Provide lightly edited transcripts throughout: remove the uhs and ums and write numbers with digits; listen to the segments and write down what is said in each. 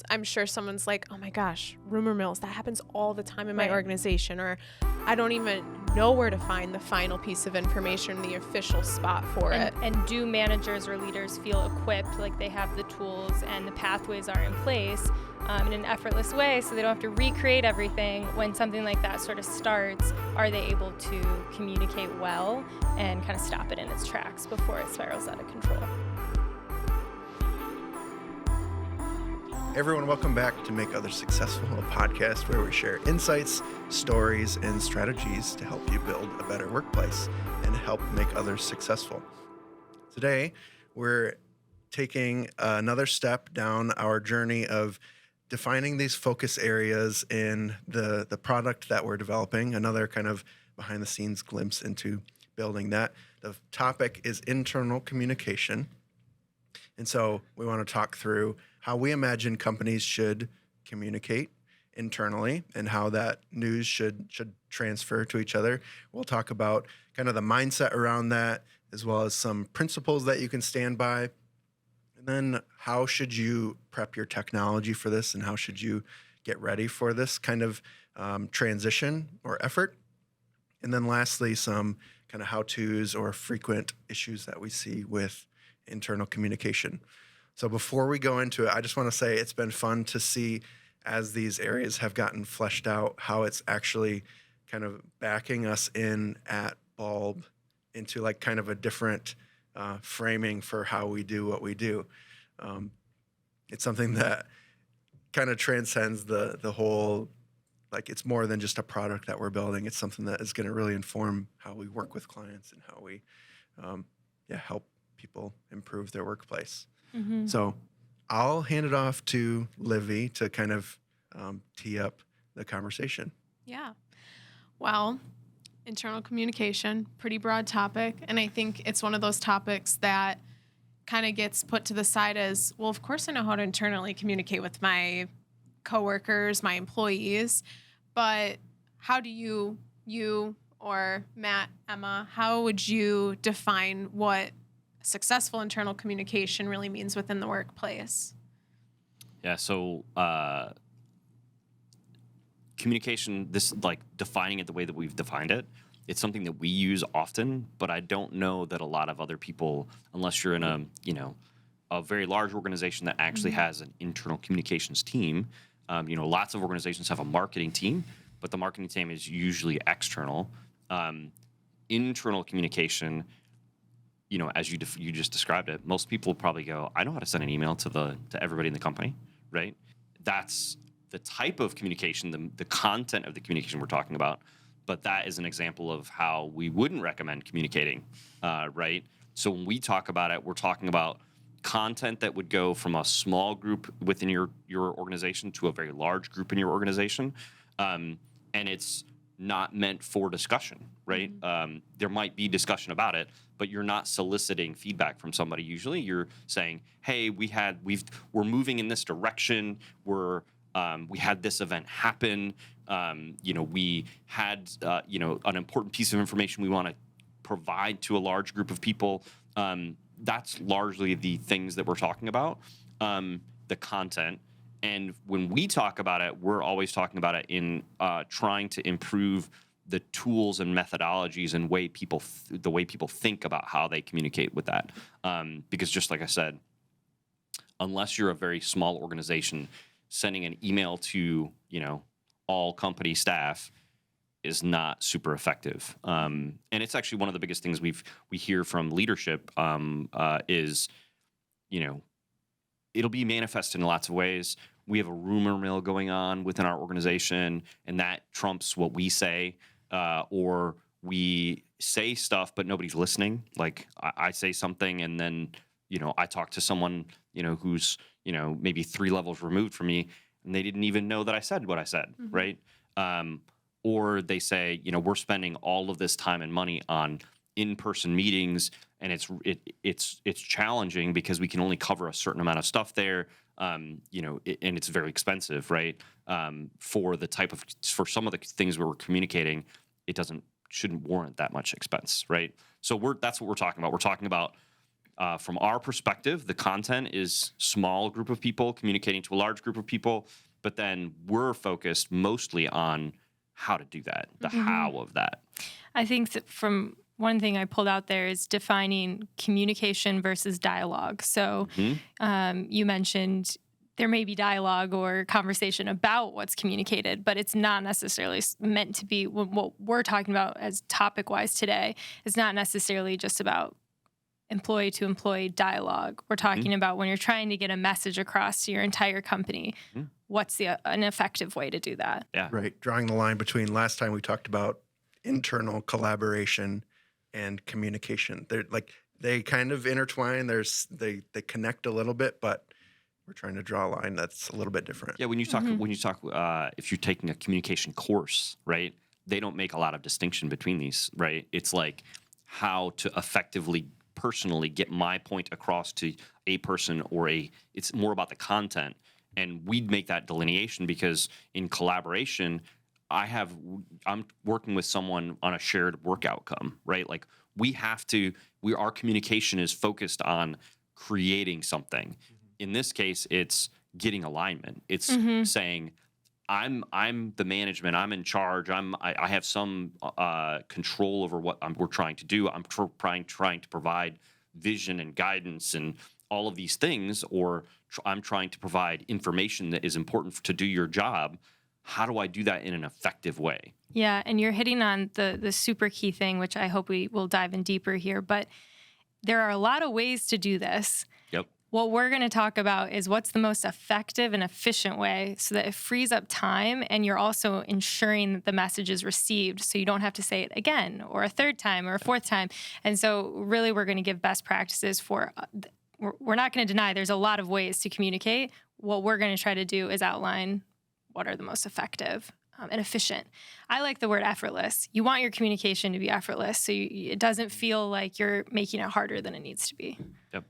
mills, I'm sure someone's like, oh my gosh, rumor mills, that happens all the time in my organization, or I don't even know where to find the final piece of information, the official spot for it. And do managers or leaders feel equipped, like they have the tools and the pathways are in place in an effortless way, so they don't have to recreate everything when something like that sort of starts? Are they able to communicate well and kind of stop it in its tracks before it spirals out of control? Hey everyone, welcome back to Make Others Successful, a podcast where we share insights, stories, and strategies to help you build a better workplace and help make others successful. Today, we're taking another step down our journey of defining these focus areas in the product that we're developing, another kind of behind-the-scenes glimpse into building that. The topic is internal communication. And so we want to talk through how we imagine companies should communicate internally and how that news should transfer to each other. We'll talk about kind of the mindset around that, as well as some principles that you can stand by. And then how should you prep your technology for this, and how should you get ready for this kind of transition or effort? And then lastly, some kind of how-tos or frequent issues that we see with internal communication. So before we go into it, I just want to say it's been fun to see, as these areas have gotten fleshed out, how it's actually kind of backing us in at Bulb into like kind of a different framing for how we do what we do. It's something that kind of transcends the whole, like it's more than just a product that we're building. It's something that is going to really inform how we work with clients and how we help people improve their workplace. Mm-hmm. So I'll hand it off to Livy to kind of tee up the conversation. Yeah. Well, internal communication, pretty broad topic. And I think it's one of those topics that kind of gets put to the side as, well, of course I know how to internally communicate with my coworkers, my employees, but how do you or Matt, Emma, how would you define what successful internal communication really means within the workplace? Yeah, so communication, this like defining it the way that we've defined it, it's something that we use often, but I don't know that a lot of other people, unless you're in a very large organization that actually has an internal communications team. Lots of organizations have a marketing team, but the marketing team is usually external. Internal communication, as you just described it, most people probably go, I know how to send an email to everybody in the company, right? That's the type of communication, the content of the communication we're talking about, but that is an example of how we wouldn't recommend communicating, right? So when we talk about it, we're talking about content that would go from a small group within your organization to a very large group in your organization, and it's not meant for discussion, right? Mm-hmm. There might be discussion about it, but you're not soliciting feedback from somebody. Usually, you're saying, "Hey, we're moving in this direction. We had this event happen. We had an important piece of information we want to provide to a large group of people." That's largely the things that we're talking about, the content. And when we talk about it, we're always talking about it in trying to improve the tools and methodologies and the way people think about how they communicate with that. Because just like I said, unless you're a very small organization, sending an email to all company staff is not super effective. And it's actually one of the biggest things we hear from leadership is, it'll be manifested in lots of ways. We have a rumor mill going on within our organization, and that trumps what we say, or we say stuff, but nobody's listening. Like I say something, and then, I talk to someone, who's, maybe 3 levels removed from me, and they didn't even know that I said what I said, mm-hmm. right? Or they say, we're spending all of this time and money on in-person meetings, and it's challenging because we can only cover a certain amount of stuff there, and it's very expensive, right? For some of the things where we're communicating, shouldn't warrant that much expense, right? So that's what we're talking about. We're talking about From our perspective, the content is small group of people communicating to a large group of people, but then we're focused mostly on how to do that, the how of that. I think that from one thing I pulled out there is defining communication versus dialogue. So you mentioned there may be dialogue or conversation about what's communicated, but it's not necessarily meant to be what we're talking about as topic-wise today. It's not necessarily just about employee to employee dialogue. We're talking about when you're trying to get a message across to your entire company, what's an effective way to do that? Yeah. Right. Drawing the line between last time we talked about internal collaboration and communication. They're like, they kind of intertwine. They connect a little bit, but we're trying to draw a line that's a little bit different. Yeah, when you talk, if you're taking a communication course, right? They don't make a lot of distinction between these, right? It's like how to effectively, personally get my point across to a person it's more about the content. And we'd make that delineation because in collaboration, I'm working with someone on a shared work outcome, right? Like our communication is focused on creating something. In this case, it's getting alignment. It's saying, I'm the management. I'm in charge. I have some control over what we're trying to do. I'm trying to provide vision and guidance and all of these things, or I'm trying to provide information that is important to do your job. How do I do that in an effective way? Yeah, and you're hitting on the super key thing, which I hope we will dive in deeper here. But there are a lot of ways to do this. Yep. What we're going to talk about is what's the most effective and efficient way so that it frees up time and you're also ensuring that the message is received so you don't have to say it again or a third time or a fourth time. And so really we're going to give best practices for we're not going to deny there's a lot of ways to communicate. What we're going to try to do is outline what are the most effective and efficient. I like the word effortless. You want your communication to be effortless so it doesn't feel like you're making it harder than it needs to be. Yep.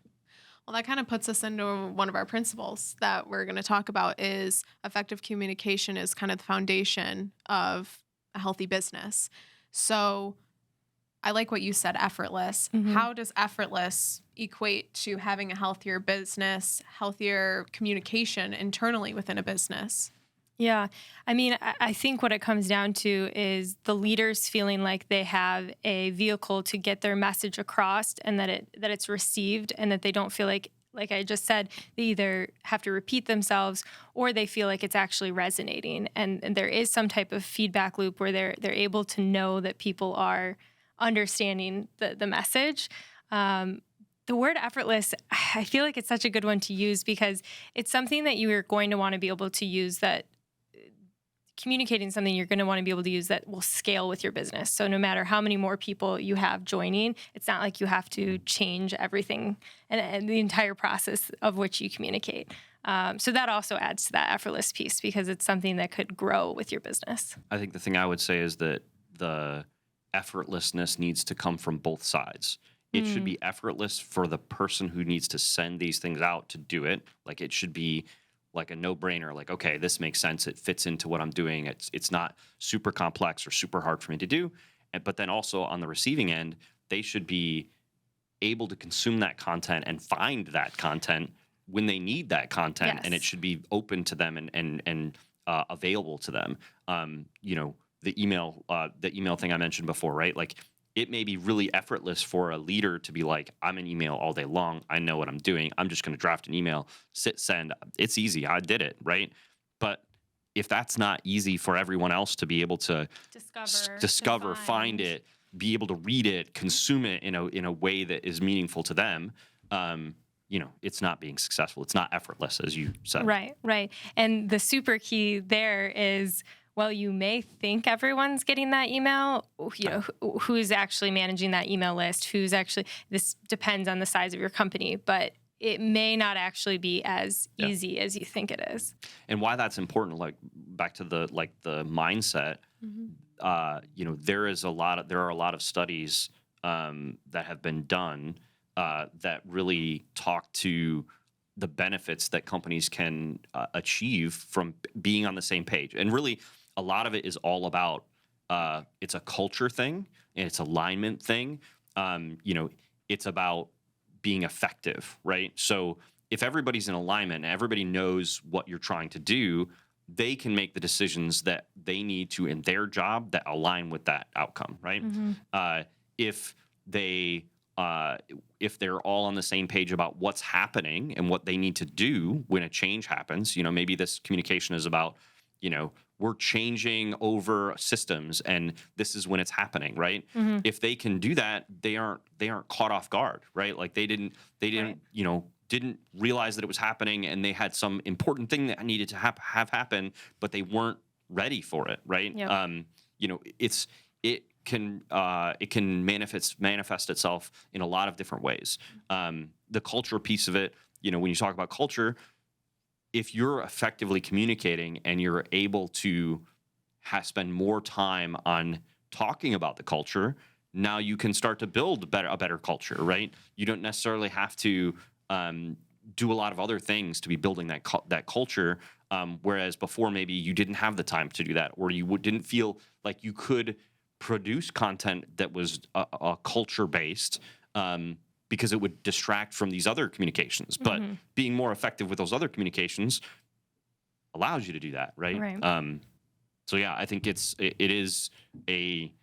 Well, that kind of puts us into one of our principles that we're going to talk about is effective communication is kind of the foundation of a healthy business. So I like what you said, effortless. How does effortless equate to having a healthier business, healthier communication internally within a business? Yeah. I mean, I think what it comes down to is the leaders feeling like they have a vehicle to get their message across and that it's received and that they don't feel like I just said, they either have to repeat themselves or they feel like it's actually resonating. And there is some type of feedback loop where they're able to know that people are understanding the message. The word effortless, I feel like it's such a good one to use because it's something that you are going to want to be able to use that communicating something you're going to want to be able to use that will scale with your business. So no matter how many more people you have joining, it's not like you have to change everything and the entire process of which you communicate. So that also adds to that effortless piece because it's something that could grow with your business. I think the thing I would say is that the effortlessness needs to come from both sides. It should be effortless for the person who needs to send these things out to do it. Like it should be like a no-brainer, like, okay, this makes sense. It fits into what I'm doing. It's not super complex or super hard for me to do. But then also on the receiving end, they should be able to consume that content and find that content when they need that content. Yes. And it should be open to them and available to them. The email thing I mentioned before, right? Like it may be really effortless for a leader to be like, I'm in email all day long. I know what I'm doing. I'm just going to draft an email, send. It's easy. I did it, right? But if that's not easy for everyone else to be able to discover, find it, be able to read it, consume it in a way that is meaningful to them, it's not being successful. It's not effortless, as you said. Right. And the super key there is, well, you may think everyone's getting that email, who's actually managing that email list, this depends on the size of your company, but it may not actually be as easy as you think it is. And why that's important, like back to the mindset, there are a lot of studies that have been done that really talk to the benefits that companies can achieve from being on the same page. And really, a lot of it is all about it's a culture thing and it's alignment thing. It's about being effective, right? So if everybody's in alignment and everybody knows what you're trying to do, they can make the decisions that they need to in their job that align with that outcome, right? If they if they're all on the same page about what's happening and what they need to do when a change happens, maybe this communication is about, we're changing over systems and this is when it's happening, right? If they can do that, they aren't caught off guard, right? Like they didn't Right. didn't realize that it was happening and they had some important thing that needed to have happen, but they weren't ready for it, right? Yep. It can manifest itself in a lot of different ways. The culture piece of it, when you talk about culture, if you're effectively communicating and you're able to spend more time on talking about the culture, now you can start to build a better culture, right? You don't necessarily have to do a lot of other things to be building that culture. Whereas before, maybe you didn't have the time to do that, or you didn't feel like you could produce content that was a culture based. Because it would distract from these other communications. But being more effective with those other communications allows you to do that, right? Right. So yeah, I think it is a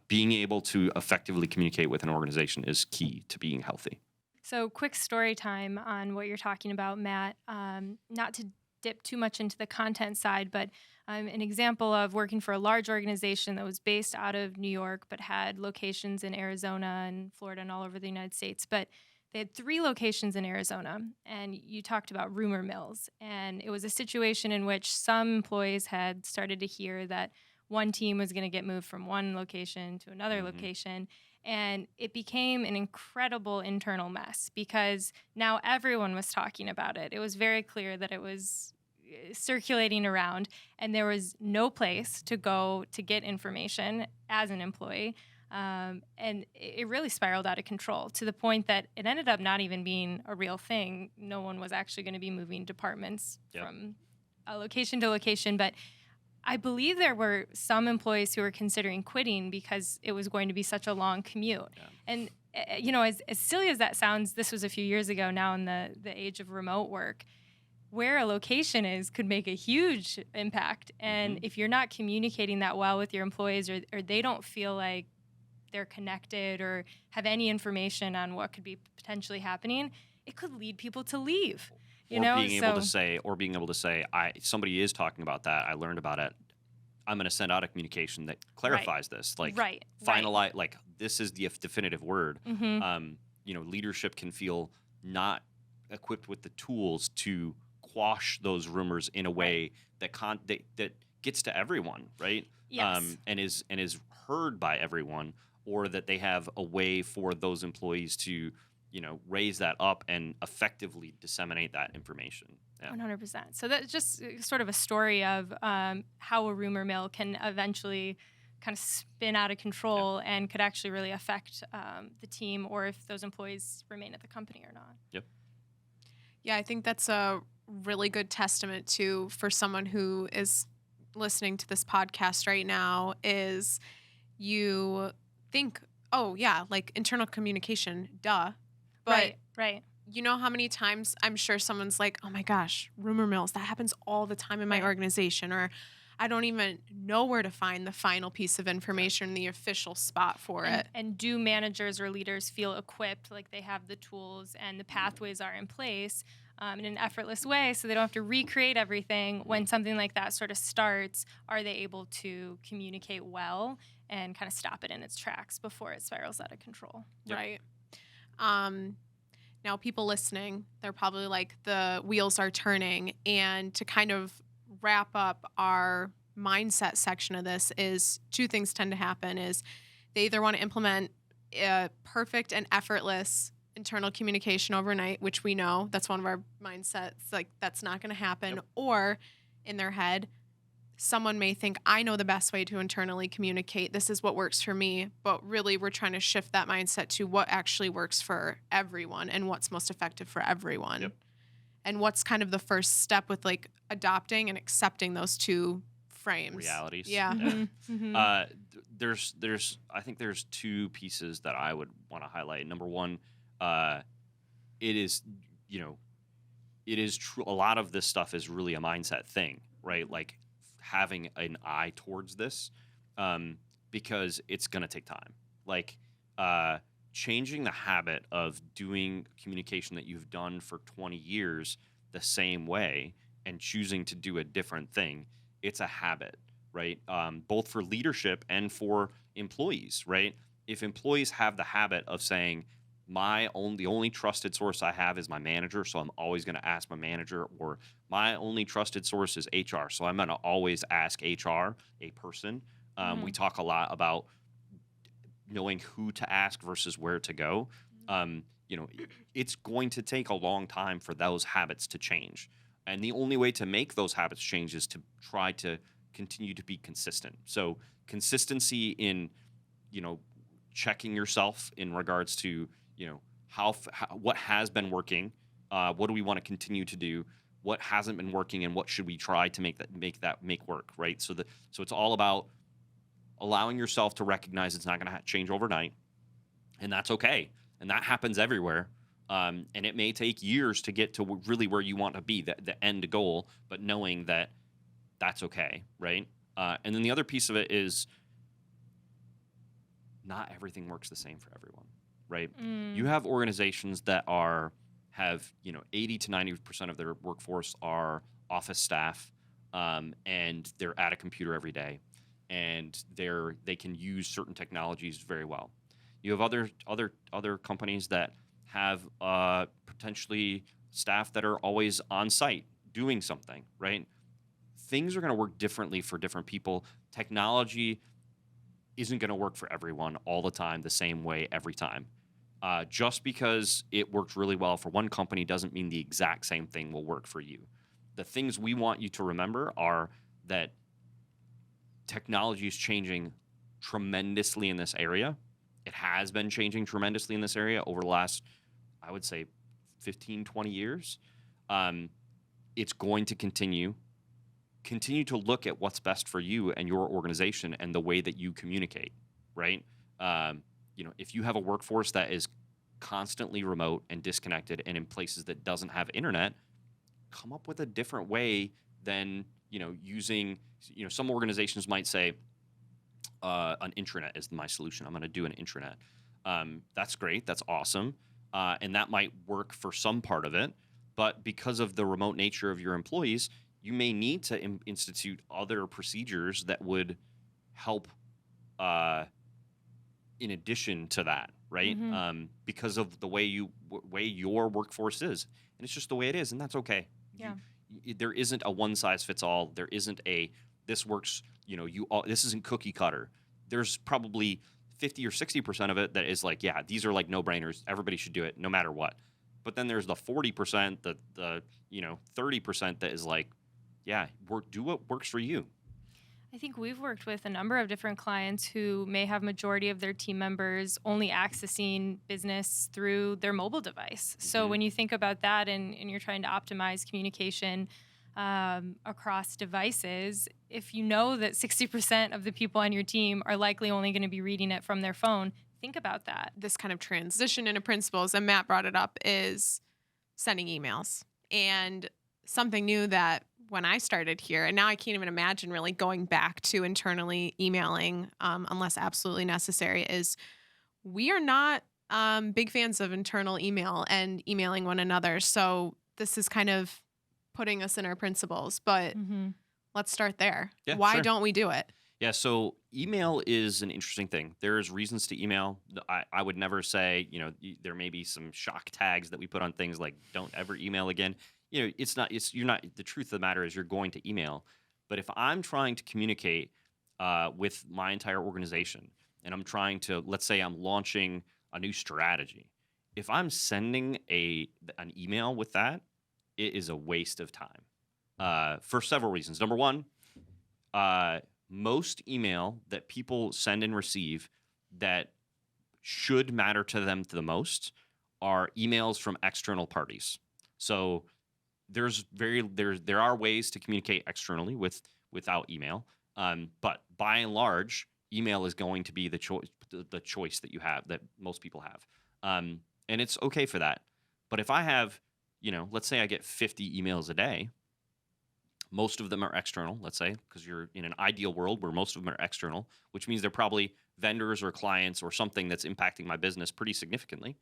being able to effectively communicate with an organization is key to being healthy. So quick story time on what you're talking about, Matt. Not to dip too much into the content side, but an example of working for a large organization that was based out of New York, but had locations in Arizona and Florida and all over the United States. But they had 3 locations in Arizona, and you talked about rumor mills. And it was a situation in which some employees had started to hear that one team was going to get moved from one location to another location. And it became an incredible internal mess because now everyone was talking about it. It was very clear that it was circulating around, and there was no place to go to get information as an employee. And it really spiraled out of control to the point that it ended up not even being a real thing. No one was actually going to be moving departments from a location to location. But I believe there were some employees who were considering quitting because it was going to be such a long commute. And, as silly as that sounds, this was a few years ago now in the age of remote work. Where a location is could make a huge impact. And if you're not communicating that well with your employees or they don't feel like they're connected or have any information on what could be potentially happening, it could lead people to leave. Being able to say, somebody is talking about that. I learned about it. I'm going to send out a communication that clarifies this. Finalize. Like this is the definitive word. Leadership can feel not equipped with the tools to quash those rumors in a way that gets to everyone, right? Yes. And is heard by everyone, or that they have a way for those employees to, raise that up and effectively disseminate that information. Yeah. 100%. So that's just sort of a story of how a rumor mill can eventually kind of spin out of control and could actually really affect the team or if those employees remain at the company or not. Yep. Yeah, I think that's a really good testament to for someone who is listening to this podcast right now is you think, oh yeah, like internal communication, duh. But right. You know how many times I'm sure someone's like, oh my gosh, rumor mills, that happens all the time in my organization, or I don't even know where to find the final piece of information, the official spot for it. And do managers or leaders feel equipped, like they have the tools and the pathways are in place in an effortless way so they don't have to recreate everything when something like that sort of starts? Are they able to communicate well and kind of stop it in its tracks before it spirals out of control? Yep. Right. Now, people listening, they're probably like, the wheels are turning. And to kind of wrap up our mindset section of this is 2 things tend to happen is they either want to implement a perfect and effortless internal communication overnight, which we know that's one of our mindsets, like that's not going to happen. Or in their head, someone may think, I know the best way to internally communicate. This is what works for me. But really, we're trying to shift that mindset to what actually works for everyone and what's most effective for everyone. Yep. And what's kind of the first step with like adopting and accepting those 2 frames. Realities. Yeah. I think there's 2 pieces that I would want to highlight. Number one, it is, you know, it is true. A lot of this stuff is really a mindset thing, right? Like having an eye towards this, because it's going to take time. Like changing the habit of doing communication that you've done for 20 years the same way and choosing to do a different thing, it's a habit, right? Both for leadership and for employees, right? If employees have the habit of saying, the only trusted source I have is my manager, so I'm always going to ask my manager, or my only trusted source is HR, so I'm going to always ask HR, a person. We talk a lot about knowing who to ask versus where to go. You know, it's going to take a long time for those habits to change. And the only way to make those habits change is to try to continue to be consistent. So consistency in, you know, checking yourself in regards to, you know, how what has been working, what do we want to continue to do, what hasn't been working, and what should we try to make work, right? So it's all about allowing yourself to recognize it's not going to change overnight, and that's okay, and that happens everywhere. And it may take years to get to really where you want to be, the end goal, but knowing that that's okay, right? And then the other piece of it is not everything works the same for everyone, right? You have organizations that have 80 to 90% of their workforce are office staff, and they're at a computer every day, and they can use certain technologies very well. You have other companies that have potentially staff that are always on site doing something, right? Things are going to work differently for different people. Technology isn't going to work for everyone all the time the same way every time. Just because it works really well for one company doesn't mean the exact same thing will work for you. The things we want you to remember are that technology is changing tremendously in this area. It has been changing tremendously in this area over the last, I would say, 15, 20 years. It's going to continue to look at what's best for you and your organization and the way that you communicate, right? If you have a workforce that is constantly remote and disconnected and in places that doesn't have internet, come up with a different way than, using, some organizations might say, an intranet is my solution. I'm going to do an intranet. That's great. That's awesome. And that might work for some part of it. But because of the remote nature of your employees, you may need to institute other procedures that would help in addition to that, right? Because of the way your workforce is. And it's just the way it is, and that's okay. Yeah. There isn't a one-size-fits-all. There isn't this works, this isn't cookie cutter. There's probably 50 or 60% of it that is like, yeah, these are like no-brainers. Everybody should do it no matter what. But then there's the 40%, the 30% that is like, yeah, do what works for you. I think we've worked with a number of different clients who may have majority of their team members only accessing business through their mobile device. So when you think about that and you're trying to optimize communication across devices, if you know that 60% of the people on your team are likely only going to be reading it from their phone, think about that. This kind of transition into principles, and Matt brought it up, is sending emails. And something new that when I started here, and now I can't even imagine really going back to internally emailing unless absolutely necessary, is we are not big fans of internal email and emailing one another. So this is kind of putting us in our principles, but let's start there. Yeah, Why don't we do it? Yeah, so email is an interesting thing. There's reasons to email. I would never say, there may be some shock tags that we put on things like don't ever email again. The truth of the matter is you're going to email. But if I'm trying to communicate with my entire organization and I'm trying to, let's say I'm launching a new strategy, if I'm sending an email with that, it is a waste of time for several reasons. Number one, most email that people send and receive that should matter to them the most are emails from external parties. So there are ways to communicate externally without email, but by and large, email is going to be the choice that you have, that most people have, and it's okay for that. But if I have, let's say I get 50 emails a day, most of them are external, let's say, because you're in an ideal world where most of them are external, which means they're probably vendors or clients or something that's impacting my business pretty significantly.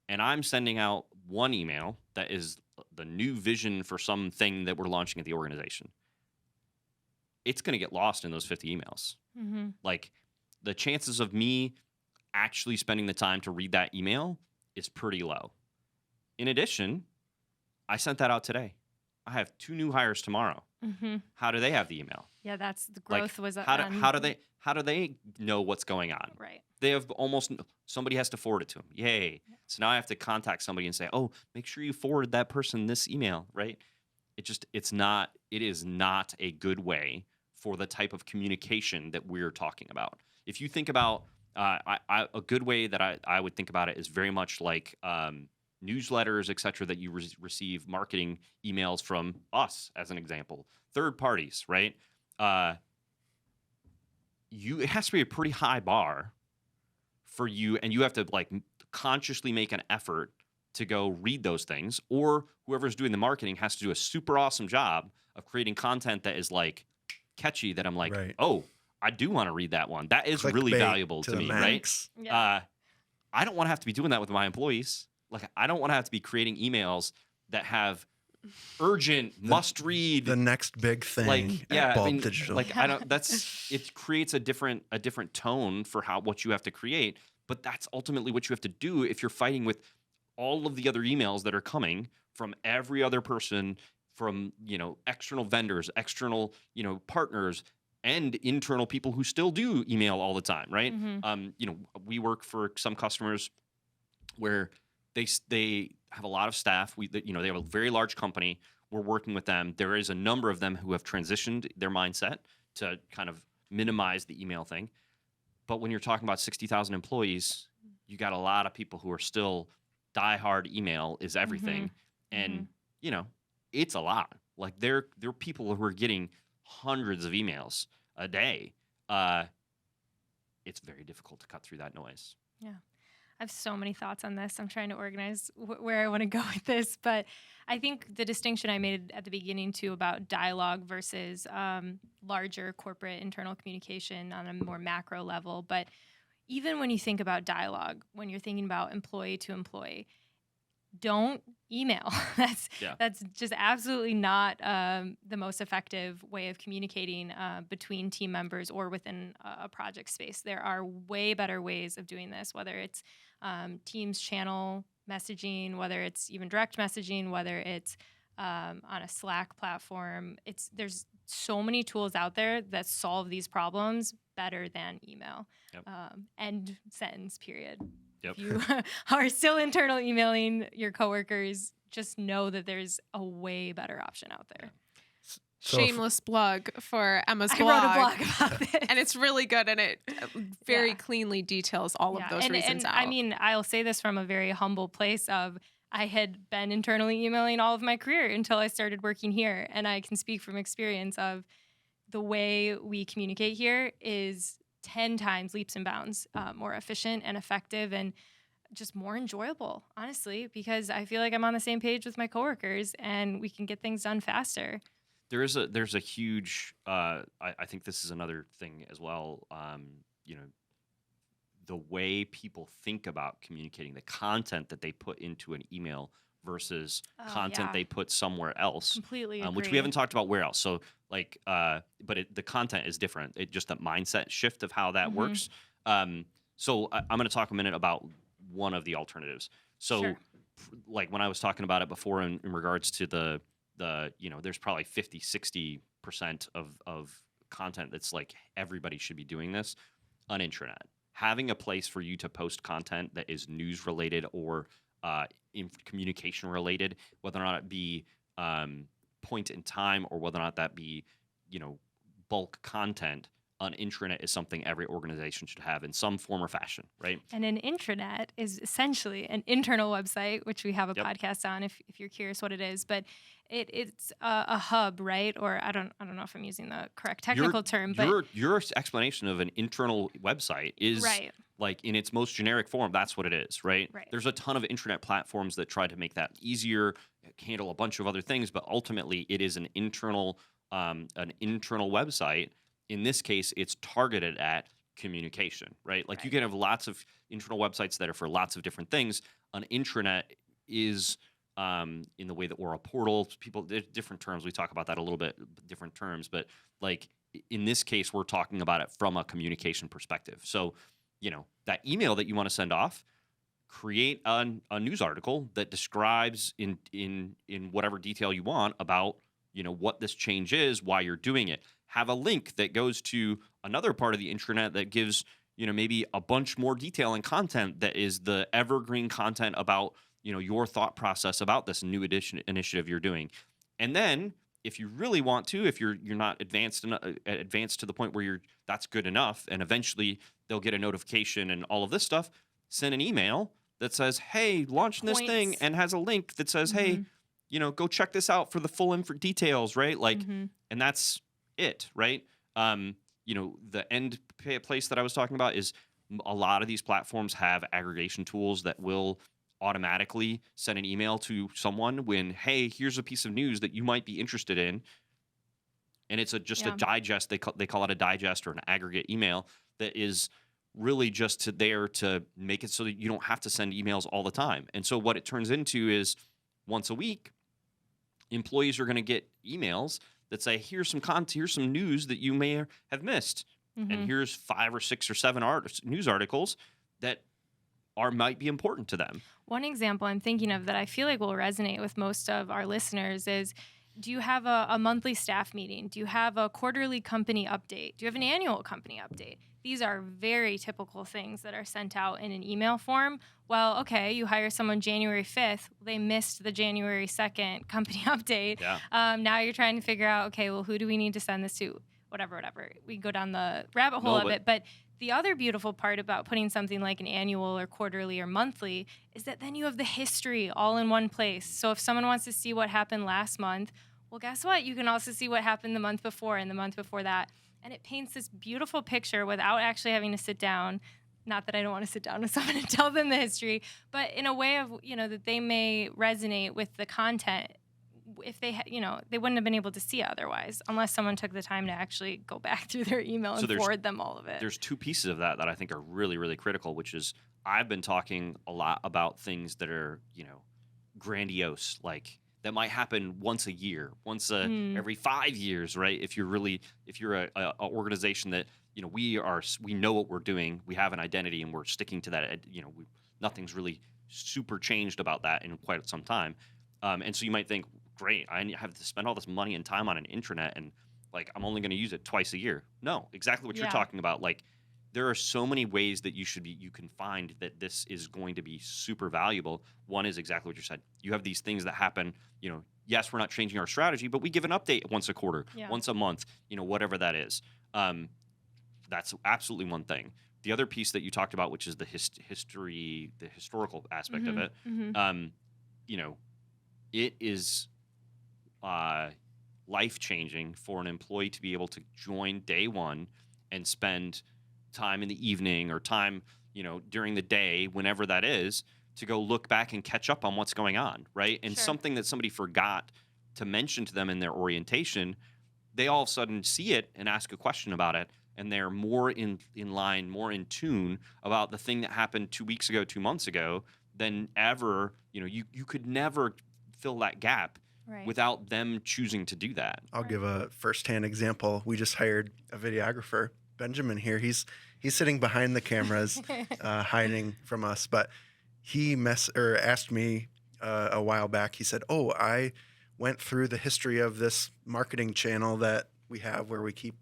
And I'm sending out one email that is the new vision for something that we're launching at the organization. It's going to get lost in those 50 emails. Mm-hmm. Like, the chances of me actually spending the time to read that email is pretty low. In addition, I sent that out today. I have 2 new hires tomorrow. Mm-hmm. How do they have the email? Yeah, that's the growth was how do they know what's going on? Right. They have somebody has to forward it to them. Yay. Yeah. So now I have to contact somebody and say, "Oh, make sure you forward that person this email," right? It is not a good way for the type of communication that we're talking about. If you think about a good way that I would think about it is very much like newsletters, et cetera, that you receive marketing emails from us, as an example, third parties, right? It has to be a pretty high bar for you, and you have to like consciously make an effort to go read those things, or whoever's doing the marketing has to do a super awesome job of creating content that is like catchy, that I'm like, Right. oh, I do want to read that one. That is really Clickbait valuable to the me, max. right? Yeah. I don't want to have to be doing that with my employees. Like, I don't want to have to be creating emails that have urgent, must read. The next big thing Like, at Bulb Digital. Like, it creates a different tone for what you have to create. But that's ultimately what you have to do if you're fighting with all of the other emails that are coming from every other person, from, external vendors, external, partners, and internal people who still do email all the time, right? Mm-hmm. We work for some customers where they have a lot of staff. They have a very large company. We're working with them. There is a number of them who have transitioned their mindset to kind of minimize the email thing. But when you're talking about 60,000 employees, you got a lot of people who are still diehard email is everything. Mm-hmm. And, it's a lot. Like, there are people who are getting hundreds of emails a day. It's very difficult to cut through that noise. Yeah. I have so many thoughts on this. I'm trying to organize where I want to go with this. But I think the distinction I made at the beginning, too, about dialogue versus larger corporate internal communication on a more macro level. But even when you think about dialogue, when you're thinking about employee to employee, don't email. That's just absolutely not the most effective way of communicating between team members or within a project space. There are way better ways of doing this, whether it's Teams channel messaging, whether it's even direct messaging, whether it's on a Slack platform. There's so many tools out there that solve these problems better than email. Yep. End sentence, period. Yep. If you are still internal emailing your coworkers, just know that there's a way better option out there. So Shameless plug for Emma's I blog. wrote a blog about this. And it's really good, and it very cleanly details all of those reasons out. I mean, I'll say this from a very humble place of I had been internally emailing all of my career until I started working here. And I can speak from experience of the way we communicate here is 10 times leaps and bounds more efficient and effective and just more enjoyable, honestly, because I feel like I'm on the same page with my coworkers and we can get things done faster. There's a huge, I think this is another thing as well, the way people think about communicating, the content that they put into an email versus content they put somewhere else. Completely agree. Which we haven't talked about where else. So but the content is different. It just that mindset shift of how that works. So I'm going to talk a minute about one of the alternatives. So like when I was talking about it before in regards to the there's probably 50-60% of content that's like everybody should be doing this on intranet. Having a place for you to post content that is news related or communication related, whether or not it be point in time or whether or not that be bulk content, an intranet is something every organization should have in some form or fashion, right? And an intranet is essentially an internal website, which we have a Yep. podcast on if you're curious what it is. But it's a hub, right? Or I don't know if I'm using the correct technical term, but Your explanation of an internal website is right. like in its most generic form, that's what it is, right? Right. There's a ton of intranet platforms that try to make that easier, handle a bunch of other things, but ultimately it is an internal website. In this case, it's targeted at communication, right? Like you can have lots of internal websites that are for lots of different things. An intranet is in the way that, or a portal, there's different terms. We talk about that a little bit, different terms, but like in this case, we're talking about it from a communication perspective. So, that email that you want to send off, create a news article that describes in whatever detail you want about, what this change is, why you're doing it. Have a link that goes to another part of the intranet that gives, maybe a bunch more detail and content that is the evergreen content about, your thought process about this new initiative you're doing. And then if you really want to, if you're not advanced to the point where that's good enough, and eventually they'll get a notification and all of this stuff, send an email that says, hey, launch this thing, and has a link that says, hey, go check this out for the full details, right? Like, and that's it, right? The end place that I was talking about is a lot of these platforms have aggregation tools that will automatically send an email to someone when, hey, here's a piece of news that you might be interested in. And it's just a digest. They call it a digest or an aggregate email that is really just there to make it so that you don't have to send emails all the time. And so what it turns into is once a week, employees are going to get emails that say, here's some content, here's some news that you may have missed. And here's 5 or 6 or 7 news articles that might be important to them. One example I'm thinking of that I feel like will resonate with most of our listeners is, do you have a monthly staff meeting? Do you have a quarterly company update? Do you have an annual company update? These are very typical things that are sent out in an email form. Well, okay, you hire someone January 5th. They missed the January 2nd company update. Yeah. Now you're trying to figure out, okay, well, who do we need to send this to? Whatever. We can go down the rabbit hole of it. But the other beautiful part about putting something like an annual or quarterly or monthly is that then you have the history all in one place. So if someone wants to see what happened last month, well, guess what? You can also see what happened the month before and the month before that. And it paints this beautiful picture without actually having to sit down. Not that I don't want to sit down with someone and tell them the history, but in a way of, that they may resonate with the content if they, they wouldn't have been able to see it otherwise, unless someone took the time to actually go back through their email and forward them all of it. There's 2 pieces of that I think are really, really critical, which is I've been talking a lot about things that are, grandiose, like that might happen once a year, every 5 years, right? If you're a organization that, we know what we're doing, we have an identity, and we're sticking to that. Nothing's really super changed about that in quite some time, and so you might think, great, I have to spend all this money and time on an intranet, and like I'm only going to use it twice a year. No, exactly what you're talking about. Like there are so many ways that you can find that this is going to be super valuable. One is exactly what you said. You have these things that happen, yes, we're not changing our strategy, but we give an update once a quarter, once a month, whatever that is. That's absolutely one thing. The other piece that you talked about, which is the historical aspect of it, it is life-changing for an employee to be able to join day one and spend time in the evening or time, during the day, whenever that is, to go look back and catch up on what's going on, right? And something that somebody forgot to mention to them in their orientation, they all of a sudden see it and ask a question about it, and they're more in line, more in tune about the thing that happened 2 weeks ago, 2 months ago than ever. You could never fill that gap without them choosing to do that. I'll give a firsthand example. We just hired a videographer, Benjamin here. He's sitting behind the cameras, hiding from us. But he asked me a while back. He said, "Oh, I went through the history of this marketing channel that we have where we keep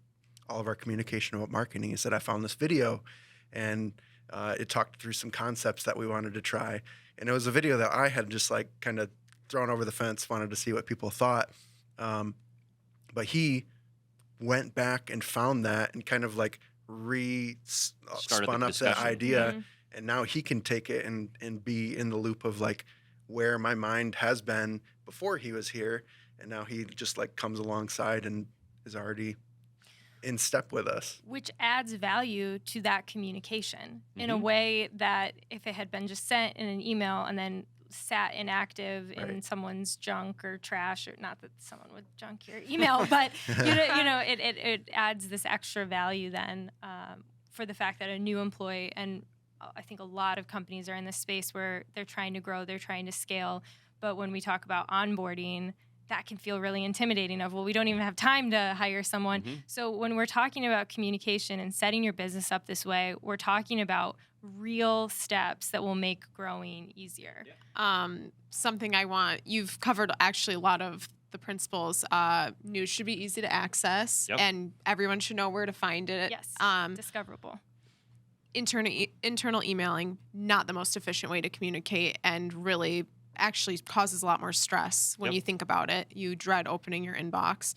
all of our communication about marketing." He said, "I found this video, and it talked through some concepts that we wanted to try. And it was a video that I had just like kind of thrown over the fence, wanted to see what people thought. But he went back and found that and kind of like Started the spun up that discussion. idea. Mhm. And now he can take it and be in the loop of like where my mind has been before he was here. And now he just like comes alongside and is already in step with us. Which adds value to that communication in a Mhm. way that if it had been just sent in an email and then sat inactive in Right. someone's junk or trash, or not that someone would junk your email, but it adds this extra value then for the fact that a new employee, and I think a lot of companies are in this space where they're trying to grow, they're trying to scale, but when we talk about onboarding, that can feel really intimidating of, well, we don't even have time to hire someone. Mhm. So when we're talking about communication and setting your business up this way, we're talking about real steps that will make growing easier. Something you've covered actually a lot of the principles. News should be easy to access, Yep. and everyone should know where to find it. Yes, discoverable. Internal emailing, not the most efficient way to communicate, and really actually causes a lot more stress when Yep. you think about it. You dread opening your inbox.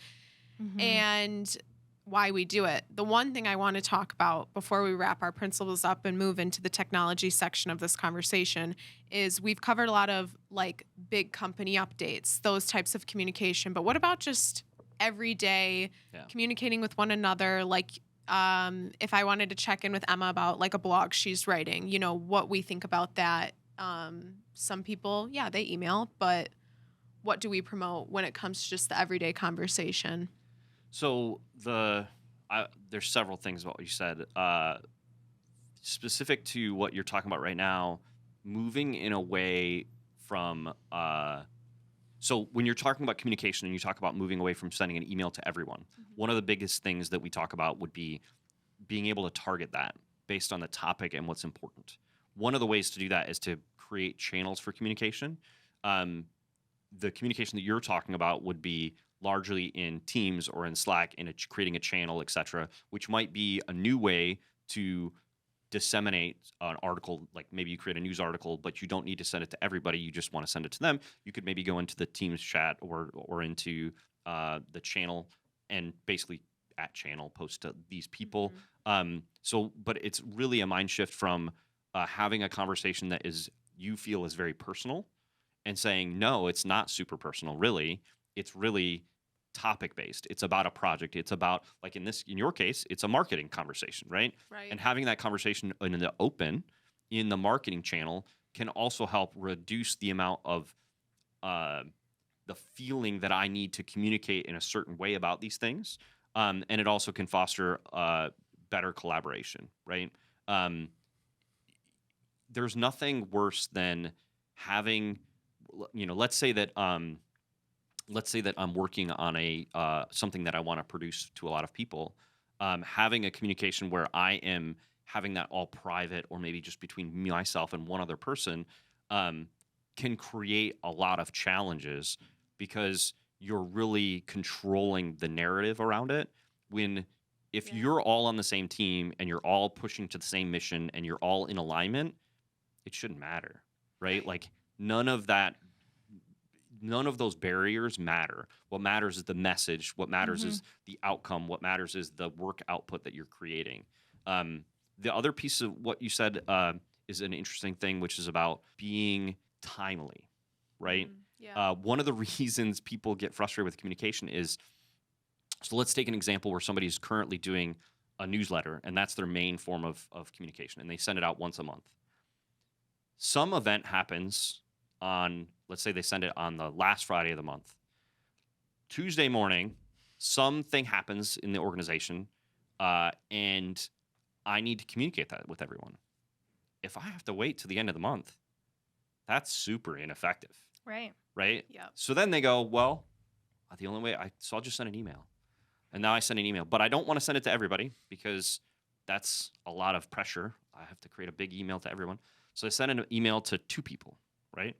Mhm. And why we do it. The one thing I want to talk about before we wrap our principles up and move into the technology section of this conversation is we've covered a lot of like big company updates, those types of communication. But what about just everyday Yeah. communicating with one another? Like if I wanted to check in with Emma about like a blog she's writing, what we think about that. Some people, they email, but what do we promote when it comes to just the everyday conversation? So there's several things about what you said. Specific to what you're talking about right now, moving in a way from. So when you're talking about communication and you talk about moving away from sending an email to everyone, one of the biggest things that we talk about would be being able to target that based on the topic and what's important. One of the ways to do that is to create channels for communication. The communication that you're talking about would be largely in Teams or in Slack, in creating a channel, etc., which might be a new way to disseminate an article. Like maybe you create a news article, but you don't need to send it to everybody. You just want to send it to them. You could maybe go into the Teams chat or into the channel and basically at channel post to these people. But it's really a mind shift from having a conversation that you feel is very personal and saying, no, it's not super personal, really. It's really topic based. It's about a project. It's about, like in your case, it's a marketing conversation, right? Right. And having that conversation in the open, in the marketing channel, can also help reduce the amount of the feeling that I need to communicate in a certain way about these things. And it also can foster better collaboration, right? There's nothing worse than having, let's say that I'm working on a something that I want to produce to a lot of people. Having a communication where I am having that all private, or maybe just between myself and one other person, can create a lot of challenges because you're really controlling the narrative around it. If you're all on the same team and you're all pushing to the same mission and you're all in alignment, it shouldn't matter, right? Like none of those barriers matter. What matters is the message. What matters is the outcome. What matters is the work output that you're creating. The other piece of what you said is an interesting thing, which is about being timely, right? One of the reasons people get frustrated with communication is, so let's take an example where somebody's currently doing a newsletter, and that's their main form of communication, and they send it out once a month. Some event happens on, let's say they send it on the last Friday of the month. Tuesday morning, something happens in the organization, and I need to communicate that with everyone. If I have to wait to the end of the month, that's super ineffective. Right. Right? Yeah. So then they go, well, the only way, so I'll just send an email. And now I send an email, but I don't want to send it to everybody because that's a lot of pressure. I have to create a big email to everyone. So I send an email to 2 people, right?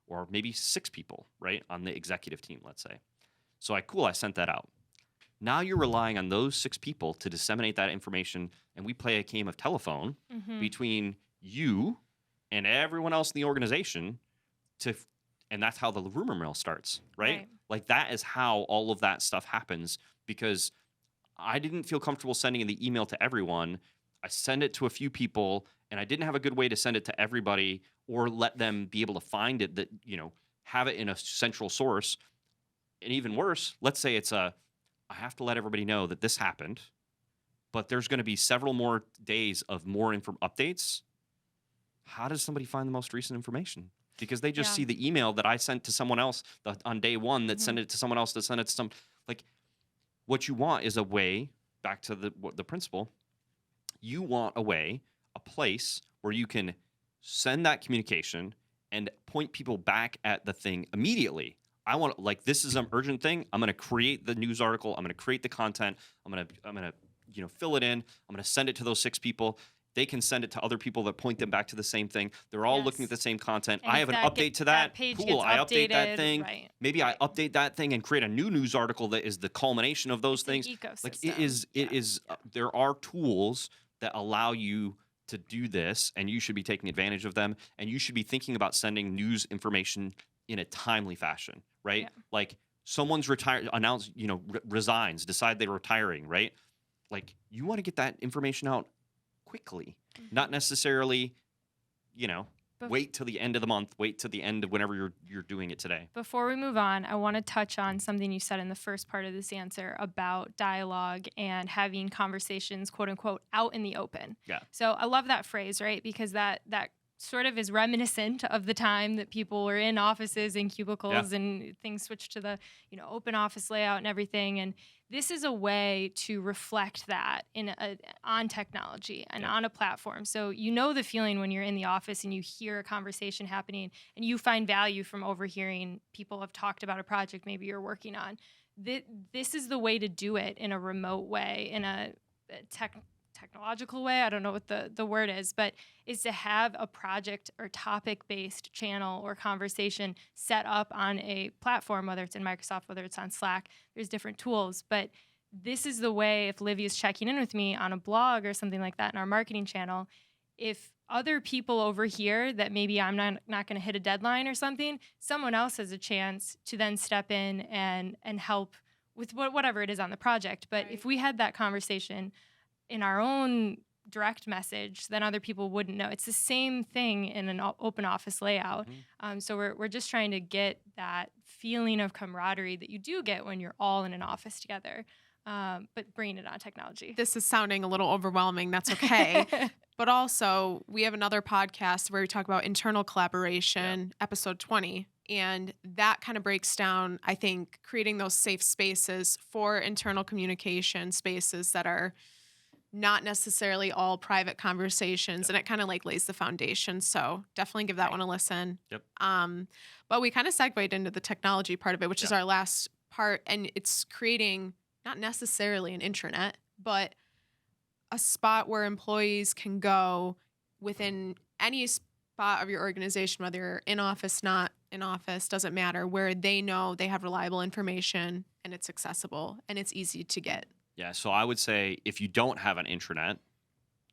Or maybe 6 people, right? On the executive team, let's say. So I sent that out. Now you're relying on those 6 people to disseminate that information, and we play a game of telephone between you and everyone else in the organization and that's how the rumor mill starts, right? Like that is how all of that stuff happens, because I didn't feel comfortable sending the email to everyone. I send it to a few people, and I didn't have a good way to send it to everybody or let them be able to find it, that, have it in a central source. And even worse, let's say I have to let everybody know that this happened, but there's going to be several more days of more updates. How does somebody find the most recent information? Because they just see the email that I sent to someone else on day one, that sent it to someone else, that sent it to some, like, what you want is a way, back to the principle, you want a place where you can send that communication and point people back at the thing immediately. I want, like, this is an urgent thing. I'm going to create the news article. I'm going to create the content. I'm going to fill it in. I'm going to send it to those 6 people. They can send it to other people that point them back to the same thing. They're all looking at the same content. And I have an update to that. Page Cool. gets I update that updated, thing. right. Maybe I update that thing and create a new news article that is the culmination of those things. Ecosystem. Like, it is. There are tools that allow you to do this, and you should be taking advantage of them. And you should be thinking about sending news information in a timely fashion, right? Yeah. Like, someone's retired, resigns, decide they're retiring, right? Like, you want to get that information out quickly, not necessarily, wait till the end of the month, wait till the end of whenever you're doing it today. Before we move on, I want to touch on something you said in the first part of this answer about dialogue and having conversations, quote unquote, out in the open. Yeah. So I love that phrase, right? Because that sort of is reminiscent of the time that people were in offices and cubicles and things switched to the, open office layout and everything. And this is a way to reflect that on technology and on a platform. So the feeling when you're in the office and you hear a conversation happening and you find value from overhearing people have talked about a project maybe you're working on. This is the way to do it in a remote way, in a technological way. I don't know what the word is, but is to have a project or topic-based channel or conversation set up on a platform, whether it's in Microsoft, whether it's on Slack. There's different tools, but this is the way, if Livy's checking in with me on a blog or something like that in our marketing channel, if other people overhear that maybe I'm not going to hit a deadline or something, someone else has a chance to then step in and help with whatever it is on the project. But if we had that conversation in our own direct message, then other people wouldn't know. It's the same thing in an open office layout. So we're just trying to get that feeling of camaraderie that you do get when you're all in an office together, but bringing it on technology. This is sounding a little overwhelming. That's okay. But also, we have another podcast where we talk about internal collaboration, episode 20. And that kind of breaks down, I think, creating those safe spaces for internal communication, spaces that are not necessarily all private conversations, and it kind of like lays the foundation. So definitely give that one a listen. Yep. But we kind of segued into the technology part of it, which is our last part, and it's creating not necessarily an intranet, but a spot where employees can go within any spot of your organization, whether you're in office, not in office, doesn't matter, where they know they have reliable information and it's accessible and it's easy to get. Yeah, so I would say if you don't have an intranet,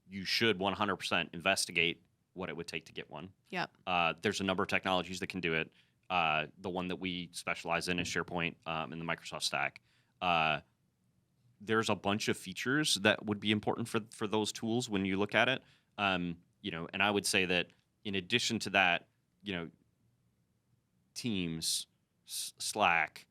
you should 100% investigate what it would take to get one. Yep. There's a number of technologies that can do it. The one that we specialize in is SharePoint in the Microsoft stack. There's a bunch of features that would be important for those tools when you look at it. And I would say that in addition to that, Teams, Slack,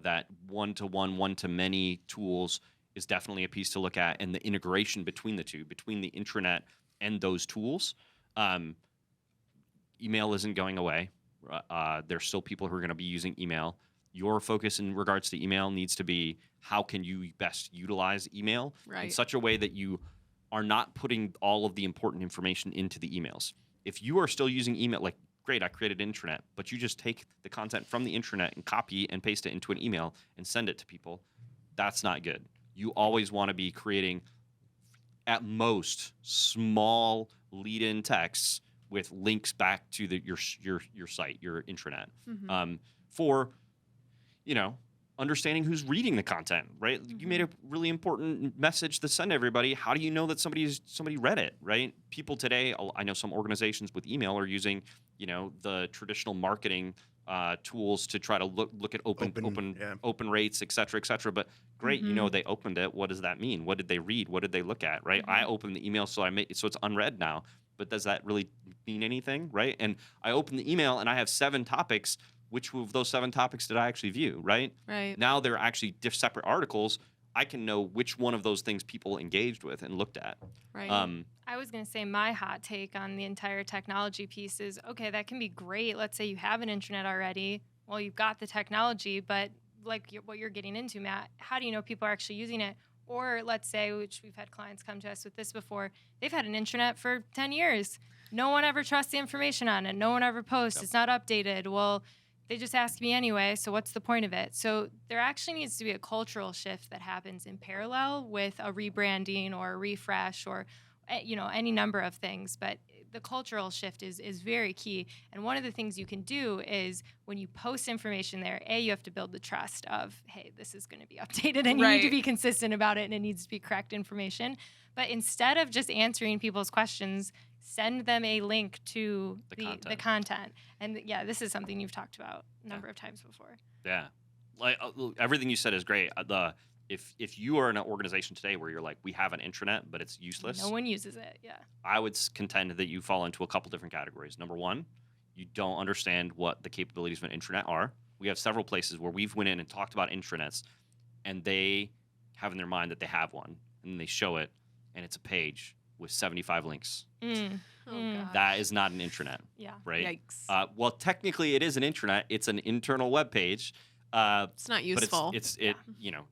that one-to-one, one-to-many tools is definitely a piece to look at, and the integration between the two, between the intranet and those tools. Email isn't going away. There's still people who are going to be using email. Your focus in regards to email needs to be how can you best utilize email in such a way that you are not putting all of the important information into the emails. If you are still using email, like, great, I created an intranet, but you just take the content from the intranet and copy and paste it into an email and send it to people, that's not good. You always want to be creating, at most, small lead-in texts with links back to your site, your intranet, for understanding who's reading the content, right? You made a really important message to send everybody. How do you know that somebody read it, right? People today, I know some organizations with email are using, the traditional marketing tools to try to look at Open, open rates, et cetera, but great, they opened it. What does that mean? What did they read? What did they look at, right? I opened the email, so it's unread now, but does that really mean anything, right? And I opened the email and I have 7 topics. Which of those 7 topics did I actually view, right? Right. Now they're actually separate articles. I can know which one of those things people engaged with and looked at. Right. I was going to say my hot take on the entire technology piece is, okay, that can be great. Let's say you have an intranet already. Well, you've got the technology, but like what you're getting into, Matt, how do you know people are actually using it? Or let's say, which we've had clients come to us with this before, they've had an intranet for 10 years. No one ever trusts the information on it. No one ever posts. Yep. It's not updated. Well, they just ask me anyway, so what's the point of it? So there actually needs to be a cultural shift that happens in parallel with a rebranding or a refresh or any number of things. But the cultural shift is very key. And one of the things you can do is when you post information there, you have to build the trust of, hey, this is going to be updated and you need to be consistent about it and it needs to be correct information. But instead of just answering people's questions, send them a link to the content. And this is something you've talked about a number of times before. Yeah. Like everything you said is great. If you are in an organization today where you're like, we have an intranet, but it's useless. No one uses it. Yeah. I would contend that you fall into a couple different categories. Number one, you don't understand what the capabilities of an intranet are. We have several places where we've went in and talked about intranets and they have in their mind that they have one and they show it and it's a page with 75 links. That is not an intranet. Yeah. Right? Yikes. Well, technically it is an intranet. It's an internal web page. It's not useful. But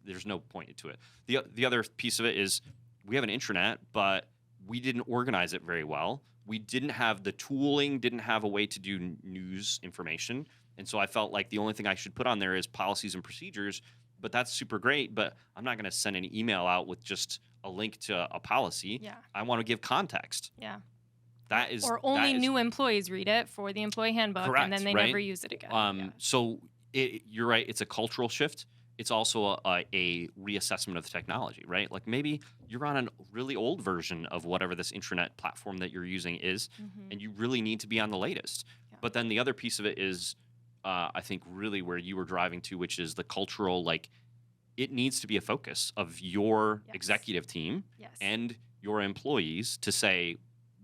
there's no point to it. The other piece of it is we have an intranet, but we didn't organize it very well. We didn't have the tooling, didn't have a way to do news information. And so I felt like the only thing I should put on there is policies and procedures, but that's super great, but I'm not going to send an email out with just a link to a policy. Yeah. I want to give context. Yeah. Or only new employees read it for the employee handbook, correct, and then they never use it again. So you're right. It's a cultural shift. It's also a reassessment of the technology, right? Like maybe you're on a really old version of whatever this intranet platform that you're using is, and you really need to be on the latest. Yeah. But then the other piece of it is, I think, really where you were driving to, which is the cultural, like, it needs to be a focus of your executive team and your employees to say,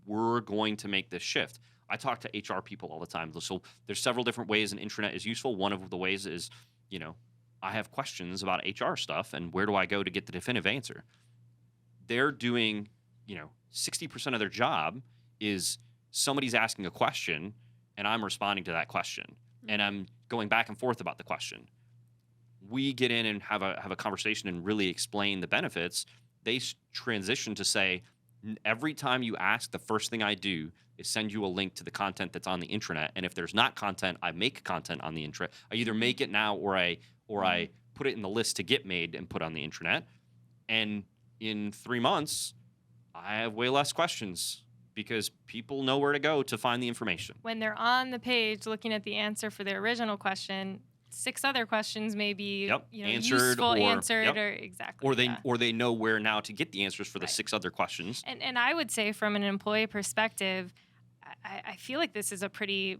we're going to make this shift. I talk to HR people all the time. So there's several different ways an intranet is useful. One of the ways is, I have questions about HR stuff and where do I go to get the definitive answer? They're doing, 60% of their job is somebody's asking a question and I'm responding to that question and I'm going back and forth about the question. We get in and have a conversation and really explain the benefits. They transition to say, every time you ask, the first thing I do is send you a link to the content that's on the intranet. And if there's not content, I make content on the intranet. I either make it now or I put it in the list to get made and put on the intranet. And in 3 months, I have way less questions because people know where to go to find the information. When they're on the page looking at the answer for their original question, 6 other questions may be answered or exactly. Or they know where now to get the answers for the 6 other questions. And I would say from an employee perspective, I feel like this is a pretty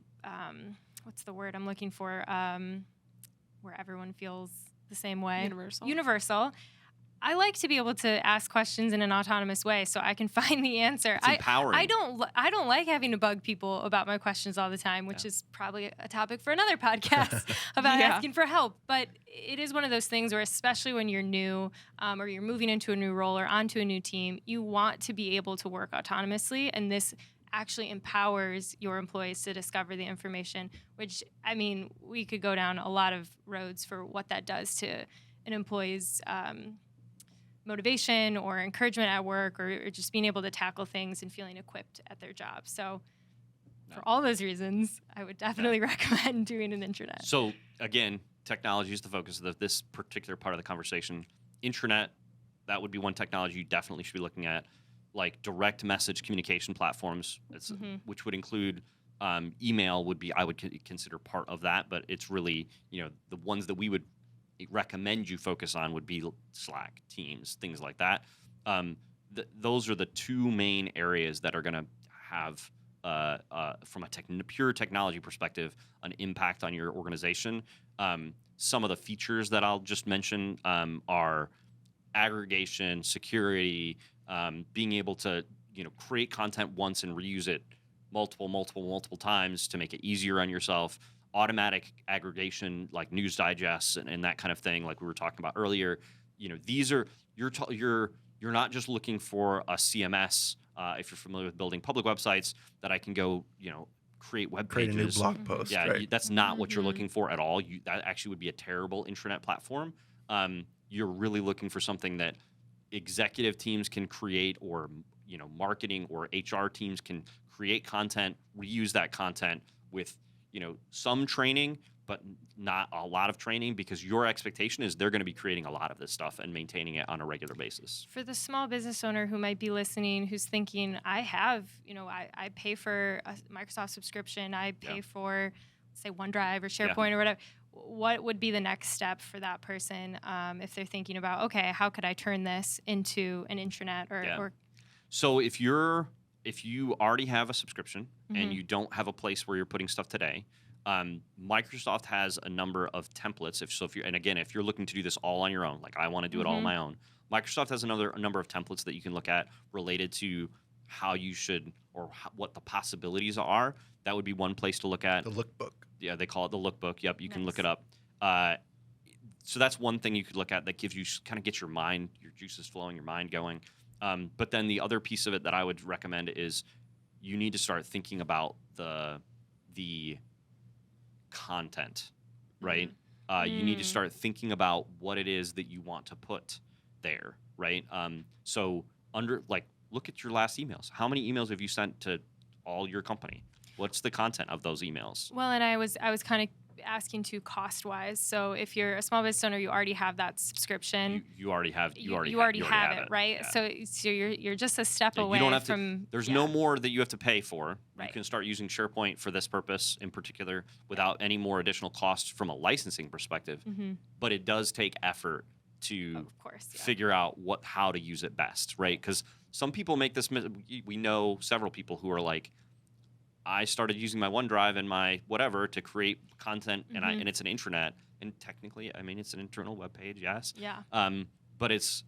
what's the word I'm looking for, where everyone feels the same way. Universal. I like to be able to ask questions in an autonomous way so I can find the answer. It's empowering. I don't like having to bug people about my questions all the time, which is probably a topic for another podcast about asking for help. But it is one of those things where, especially when you're new or you're moving into a new role or onto a new team, you want to be able to work autonomously, and this actually empowers your employees to discover the information, which, I mean, we could go down a lot of roads for what that does to an employee's motivation or encouragement at work, or just being able to tackle things and feeling equipped at their job. So for all those reasons, I would definitely recommend doing an intranet. So again, technology is the focus of this particular part of the conversation. Intranet, that would be one technology you definitely should be looking at, like direct message communication platforms, which would include email I would consider part of that, but it's really, the ones that we would recommend you focus on would be Slack, Teams, things like that. Those are the 2 main areas that are going to have from a pure technology perspective, an impact on your organization. Some of the features that I'll just mention are aggregation, security, being able to create content once and reuse it multiple times to make it easier on yourself. Automatic aggregation like news digests and that kind of thing, like we were talking about earlier. These are you're not just looking for a CMS. If you're familiar with building public websites, that I can go create web Create a pages. new blog post. Yeah, right? that's not what you're looking for at all. That actually would be a terrible intranet platform. You're really looking for something that executive teams can create, or marketing or HR teams can create content, reuse that content with some training, but not a lot of training, because your expectation is they're going to be creating a lot of this stuff and maintaining it on a regular basis. For the small business owner who might be listening, who's thinking, I have, I pay for a Microsoft subscription, I pay for, say, OneDrive or SharePoint or whatever. What would be the next step for that person if they're thinking about, okay, how could I turn this into an intranet or So if you already have a subscription and you don't have a place where you're putting stuff today, Microsoft has a number of templates. If you're looking to do this all on your own, like I want to do it all on my own, Microsoft has a number of templates that you can look at related to how you should, or what the possibilities are. That would be one place to look at. The lookbook. Yeah, they call it the lookbook. Yep, you can look it Nice. up. So that's one thing you could look at that gives you kind of gets your juices flowing, your mind going. But then the other piece of it that I would recommend is you need to start thinking about the content, right? You need to start thinking about what it is that you want to put there, right? So look at your last emails. How many emails have you sent to all your company? What's the content of those emails? Well, and I was kind of asking too cost-wise. So if you're a small business owner, you already have that subscription. You already have You already have it, right? Yeah. So you're just a step away you don't have from. There's no more that you have to pay for. Right. You can start using SharePoint for this purpose in particular without any more additional costs from a licensing perspective. But it does take effort to Of course, yeah. figure out how to use it best, right? Because some people make this. We know several people who are like, I started using my OneDrive and my whatever to create content, and it's an intranet, and technically, I mean, it's an internal web page, yes. Yeah. But it's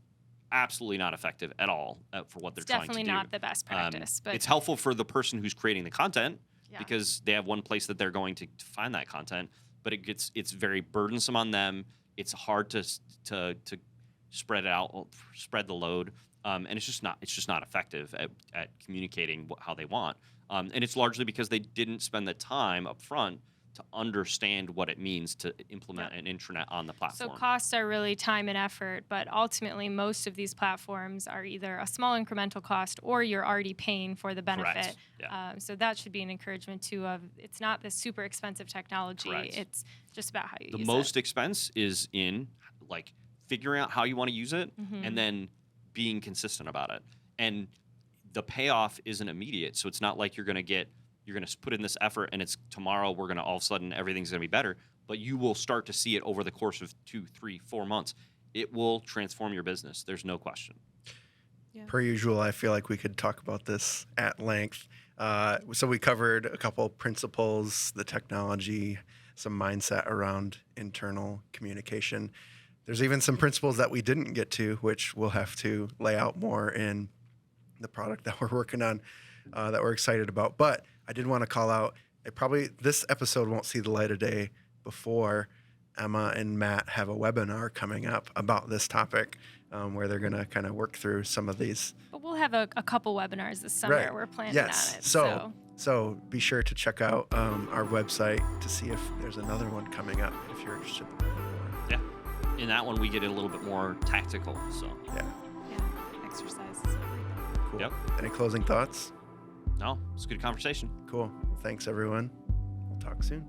absolutely not effective at all for what they're It's trying to do. definitely not the best practice, but It's helpful for the person who's creating the content Yeah. because they have one place that they're going to find that content, but it's very burdensome on them. It's hard to spread it out, spread the load, and it's just not effective at communicating how they want. And it's largely because they didn't spend the time up front to understand what it means to implement an intranet on the platform. So costs are really time and effort, but ultimately most of these platforms are either a small incremental cost or you're already paying for the benefit. Correct. Yeah. So that should be an encouragement too of it's not this super expensive technology. Correct. It's just about how you The use most it. expense is in figuring out how you want to use it and then being consistent about it. And the payoff isn't immediate, so it's not like you're going to put in this effort and it's tomorrow we're going to all of a sudden everything's going to be better, but you will start to see it over the course of 2, 3, 4 months. It will transform your business. There's no question. Yeah. Per usual, I feel like we could talk about this at length. So we covered a couple principles, the technology, some mindset around internal communication. There's even some principles that we didn't get to, which we'll have to lay out more in the product that we're working on, that we're excited about. But I did want to call out, this episode won't see the light of day before Emma and Matt have a webinar coming up about this topic, where they're going to kind of work through some of these. But we'll have a couple webinars this summer. Right. We're planning Yes. on it. So be sure to check out our website to see if there's another one coming up if you're interested in learning more. Yeah. In that one, we get a little bit more tactical. So, Yeah. Yeah. Exercises, everything. Cool. Yep. Any closing thoughts? no, it's a good conversation. Cool. Well, thanks, everyone. We'll talk soon.